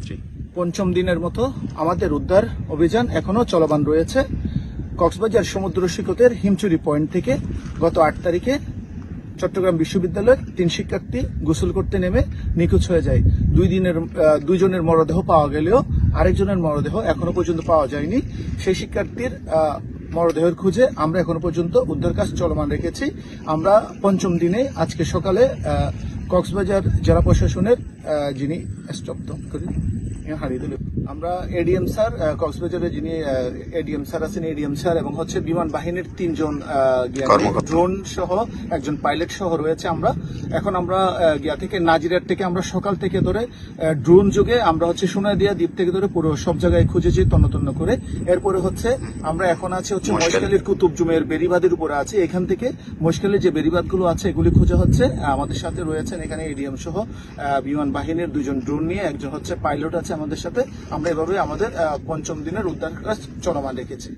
যাত্রী। পঞ্চম দিনের মতো আমাদের উদ্ধার অভিযান এখনো চলমান রয়েছে। কক্সবাজার সমুদ্র সৈকতের হিমচুরি পয়েন্ট থেকে গত 8 তারিখে চট্টগ্রাম বিশ্ববিদ্যালয়ের 3 শিক্ষার্থী গোসল করতে নেমে নিখোঁজ হয়ে যায়। 2 জনের মরদেহ পাওয়া গেলেও আরেকজনের মরদেহ এখনো পর্যন্ত পাওয়া যায়নি। সেই শিক্ষার্থীর মরদেহের খুঁজে আমরা এখনো পর্যন্ত উদ্ধার কাজ চলমান রেখেছি। আমরা পঞ্চম দিনে আজকে সকালে কক্সবাজার জেলা প্রশাসনের যিনি হারিয়ে দিল, আমরা এডিএম স্যার, কক্সবাজারের যিনি এডিএম স্যার আছেন, এডিএম স্যার এবং বিমান বাহিনীর 3 জন ড্রোন সহ একজন পাইলট সহ রয়েছে। আমরা গিয়া থেকে নাজিরার থেকে আমরা সকাল থেকে ধরে ড্রোন যোগে আমরা সোনাদিয়া দ্বীপ থেকে ধরে পুরো সব জায়গায় খুঁজেছি তন্ন করে। এরপরে আমরা এখন আছি মহেশখালীর কুতুবজুমের বেড়িবাঁধের উপরে আছে। এখান থেকে মহেশখালীর যে বেড়িবাঁধগুলো আছে এগুলি খোঁজা হচ্ছে। আমাদের সাথে রয়েছেন এখানে এডিএম সহ বিমান বাহিনীর 2 জন ড্রোন নিয়ে, একজন পাইলট আছে আমাদের সাথে। আমরা এভাবে আমাদের পঞ্চম দিনের উদ্ধার কাজ চলমান রেখেছি।